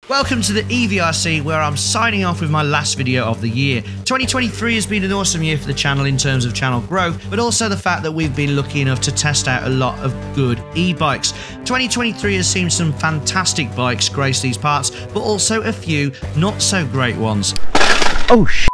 Welcome to the e-VRC, where I'm signing off with my last video of the year. 2023 has been an awesome year for the channel in terms of channel growth, but also the fact that we've been lucky enough to test out a lot of good e-bikes. 2023 has seen some fantastic bikes grace these parts, but also a few not so great ones. Oh shit.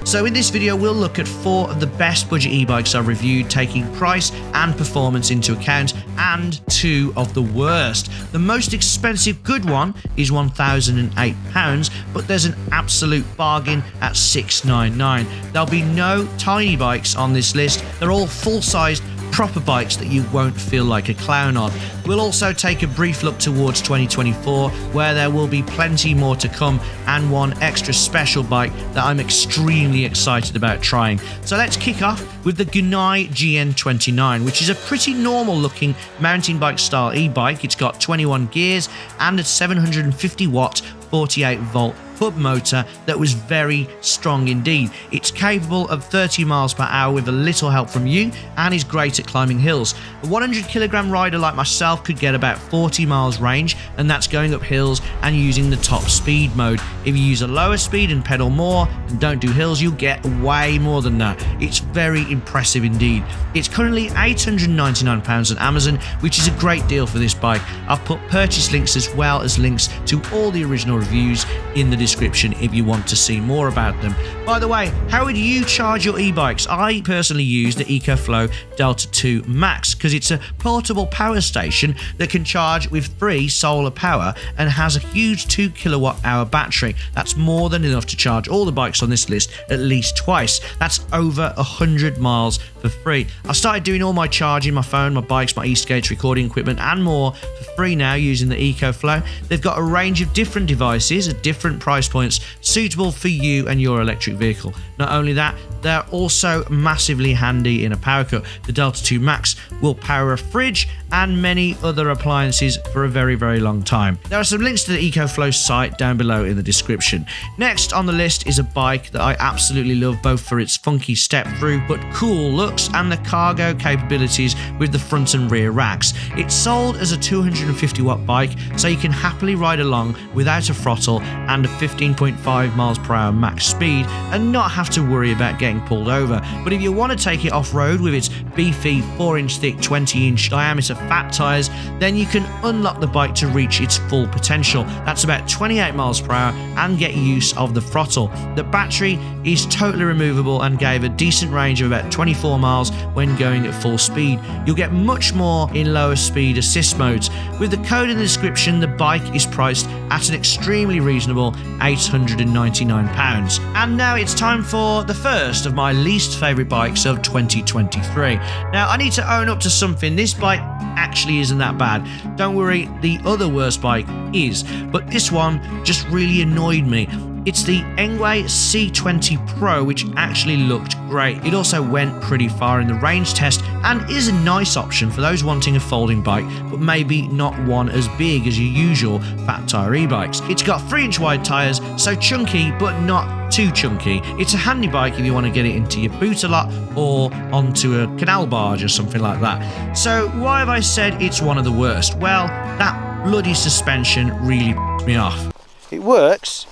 So in this video, we'll look at 4 of the best budget e-bikes I've reviewed, taking price and performance into account, and 2 of the worst. The most expensive good one is £1,008, but there's an absolute bargain at £699. There'll be no tiny bikes on this list. They're all full-sized, proper bikes that you won't feel like a clown on. We'll also take a brief look towards 2024, where there will be plenty more to come, and one extra special bike that I'm extremely excited about trying. So let's kick off with the DYU GN29, which is a pretty normal looking mountain bike style e-bike. It's got 21 gears and a 750 watt 48 volt hub motor that was very strong indeed. It's capable of 30 miles per hour with a little help from you, and is great at climbing hills. A 100 kilogram rider like myself could get about 40 miles range, and that's going up hills and using the top speed mode. If you use a lower speed and pedal more and don't do hills, you'll get way more than that. It's very impressive indeed. It's currently £899 on Amazon, which is a great deal for this bike. I've put purchase links as well as links to all the original reviews in the description if you want to see more about them. By the way, how would you charge your e-bikes? I personally use the Ecoflow Delta 2 Max because it's a portable power station that can charge with free solar power and has a huge 2 kilowatt-hour battery. That's more than enough to charge all the bikes on this list at least twice. That's over 100 miles for free. I started doing all my charging, my phone, my bikes, my e-skates, recording equipment and more for free now using the Ecoflow. They've got a range of different devices at different price points suitable for you and your electric vehicle. Not only that, they're also massively handy in a power cut. The Delta 2 Max will power a fridge and many other appliances for a very, very long time. There are some links to the Ecoflow site down below in the description. Next on the list is a bike that I absolutely love, both for its funky step through but cool looks and the cargo capabilities with the front and rear racks. It's sold as a 250 watt bike, so you can happily ride along without a throttle and a 15.5 miles per hour max speed and not have to worry about getting pulled over. But if you want to take it off-road with its beefy 4-inch thick 20-inch diameter fat tyres, then you can unlock the bike to reach its full potential. That's about 28 miles per hour and get use of the throttle. The battery is totally removable and gave a decent range of about 24 miles when going at full speed. You'll get much more in lower speed assist modes. With the code in the description, the bike is priced at an extremely reasonable £899. And now it's time for the first of my least favourite bikes of 2023. Now I need to own up to something. This bike actually isn't that bad. Don't worry, the other worst bike is, but this one just really annoyed me. It's the Engwe C20 PRO, which actually looked great. It also went pretty far in the range test and is a nice option for those wanting a folding bike, but maybe not one as big as your usual fat tyre e-bikes. It's got 3-inch wide tyres, so chunky but not too chunky. It's a handy bike if you want to get it into your boot a lot or onto a canal barge or something like that. So why have I said it's one of the worst? Well, that bloody suspension really pissed me off. It works,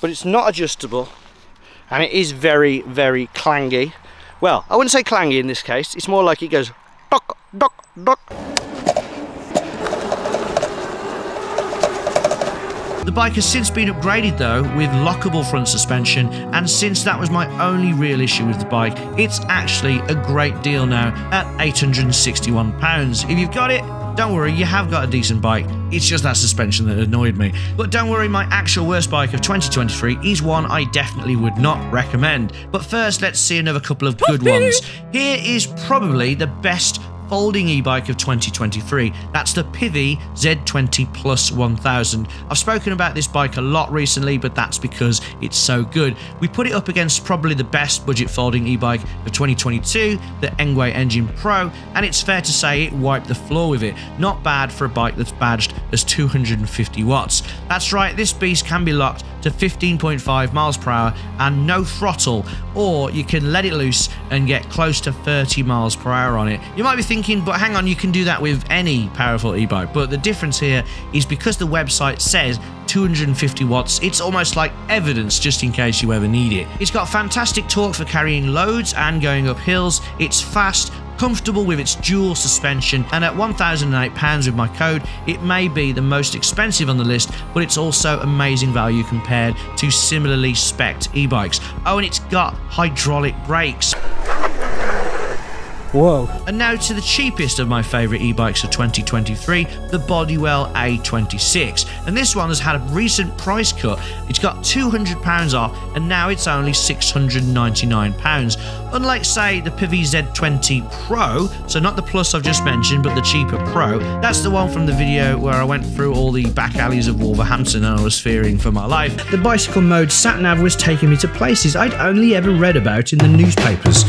but it's not adjustable and it is very, very clangy. Well, I wouldn't say clangy in this case, it's more like it goes dock, dock, dock. The bike has since been upgraded though with lockable front suspension, and since that was my only real issue with the bike, it's actually a great deal now at £861. If you've got it, don't worry, you have got a decent bike. It's just that suspension that annoyed me. But don't worry, my actual worst bike of 2023 is one I definitely would not recommend. But first, let's see another couple of good ones. Here is probably the best folding e-bike of 2023. That's the Pivi Z20 Plus 1000. I've spoken about this bike a lot recently, but that's because it's so good. We put it up against probably the best budget folding e-bike of 2022, the Engwe Engine Pro, and it's fair to say it wiped the floor with it. Not bad for a bike that's badged as 250 watts. That's right, this beast can be locked to 15.5 miles per hour and no throttle, or you can let it loose and get close to 30 miles per hour on it. You might be thinking, but hang on, you can do that with any powerful e-bike, but the difference here is because the website says 250 watts. It's almost like evidence just in case you ever need it. It's got fantastic torque for carrying loads and going up hills. It's fast, comfortable with its dual suspension, and at £1,008 with my code, it may be the most expensive on the list, but it's also amazing value compared to similarly spec'd e-bikes. Oh, and it's got hydraulic brakes. Whoa. And now to the cheapest of my favourite e-bikes of 2023, the Bodywell A26. And this one has had a recent price cut. It's got £200 off, and now it's only £699. Unlike, say, the Pivy Z20 Pro, so not the Plus I've just mentioned, but the cheaper Pro. That's the one from the video where I went through all the back alleys of Wolverhampton and I was fearing for my life. The bicycle mode sat-nav was taking me to places I'd only ever read about in the newspapers.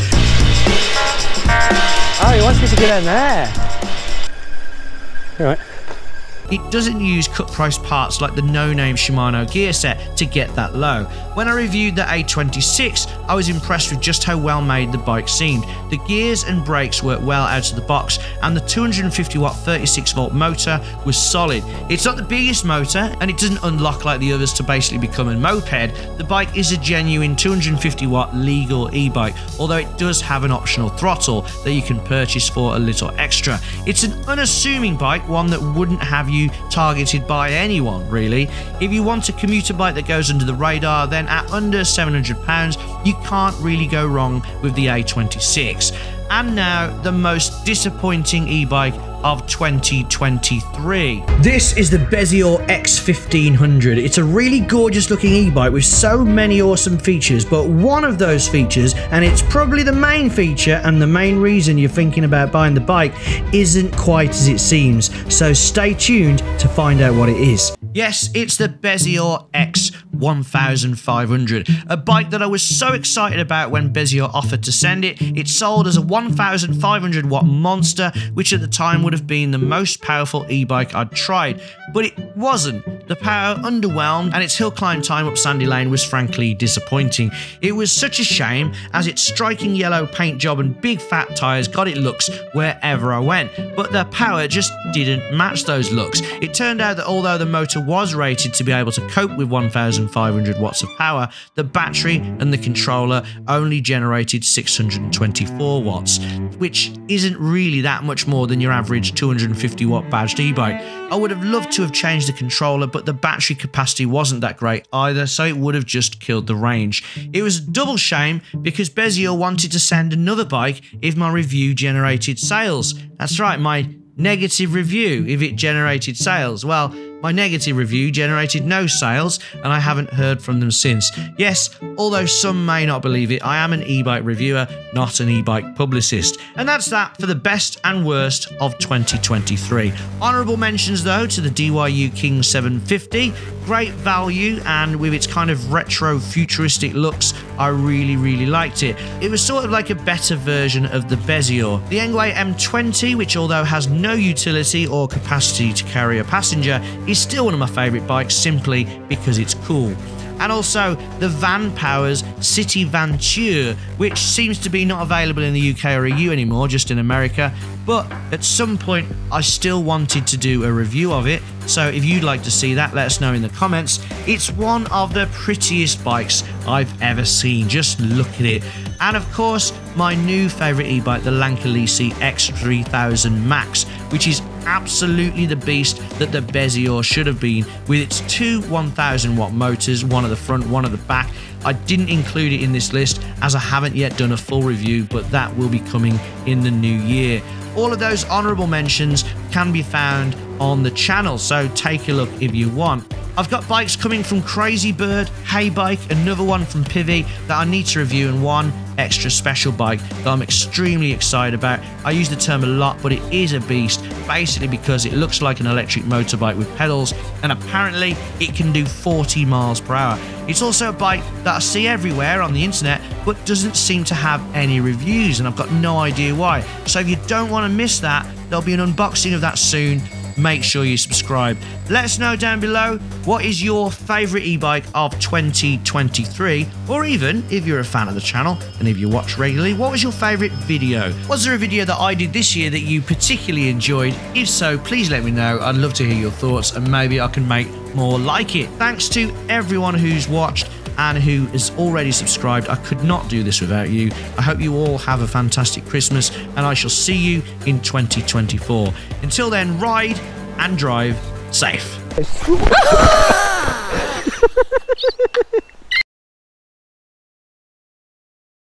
Oh, he wants me to get in there. All right. It doesn't use cut-price parts like the no-name Shimano gear set to get that low. When I reviewed the A26, I was impressed with just how well made the bike seemed. The gears and brakes worked well out of the box, and the 250-watt 36-volt motor was solid. It's not the biggest motor, and it doesn't unlock like the others to basically become a moped. The bike is a genuine 250-watt legal e-bike, although it does have an optional throttle that you can purchase for a little extra. It's an unassuming bike, one that wouldn't have you targeted by anyone, really. If you want a commuter bike that goes under the radar, then at under £700, you can't really go wrong with the A26. And now, the most disappointing e-bike of 2023. This is the Bezior X1500. It's a really gorgeous looking e-bike with so many awesome features, but one of those features, and it's probably the main feature and the main reason you're thinking about buying the bike, isn't quite as it seems. So stay tuned to find out what it is. Yes, it's the Bezior X1500, a bike that I was so excited about when Bezior offered to send it. It sold as a 1,500 watt monster, which at the time would have been the most powerful e-bike I'd tried, but it wasn't. The power underwhelmed, and its hill climb time up Sandy Lane was frankly disappointing. It was such a shame, as its striking yellow paint job and big fat tyres got it looks wherever I went, but the power just didn't match those looks. It turned out that although the motor was rated to be able to cope with 1,500 watts of power, the battery and the controller only generated 624 watts, which isn't really that much more than your average 250 watt badged e-bike. I would have loved to have changed the controller, but the battery capacity wasn't that great either, so it would have just killed the range. It was a double shame because Bezior wanted to send another bike if my review generated sales. That's right, my negative review if it generated sales. Well, my negative review generated no sales, and I haven't heard from them since. Yes, although some may not believe it, I am an e-bike reviewer, not an e-bike publicist. And that's that for the best and worst of 2023. Honourable mentions though to the DYU King 750. Great value, and with its kind of retro futuristic looks, I really liked it. It was sort of like a better version of the Bezior. The Engwe M20, which although has no utility or capacity to carry a passenger, is still one of my favourite bikes simply because it's cool. And also the Van Powers City Vanture, which seems to be not available in the UK or EU anymore, just in America, but at some point I still wanted to do a review of it, so if you'd like to see that, let us know in the comments. It's one of the prettiest bikes I've ever seen, just look at it. And of course, my new favourite e-bike, the Enquiries X3000 Max, which is absolutely the beast that the Bezior should have been, with its two 1,000 watt motors, one at the front, one at the back. I didn't include it in this list as I haven't yet done a full review, but that will be coming in the new year. All of those honourable mentions can be found on the channel, so take a look if you want. I've got bikes coming from Crazy Bird, Hey Bike, another one from Pivy that I need to review, and one extra special bike that I'm extremely excited about. I use the term a lot, but it is a beast, basically because it looks like an electric motorbike with pedals, and apparently it can do 40 miles per hour. It's also a bike that I see everywhere on the internet, but doesn't seem to have any reviews, and I've got no idea why. So if you don't want to miss that, there'll be an unboxing of that soon make sure you subscribe. Let us know down below, what is your favourite e-bike of 2023? Or even, if you're a fan of the channel and if you watch regularly, what was your favourite video? Was there a video that I did this year that you particularly enjoyed? If so, please let me know. I'd love to hear your thoughts and maybe I can make more like it. Thanks to everyone who's watched and who is already subscribed. I could not do this without you. I hope you all have a fantastic Christmas and I shall see you in 2024. Until then, ride and drive safe.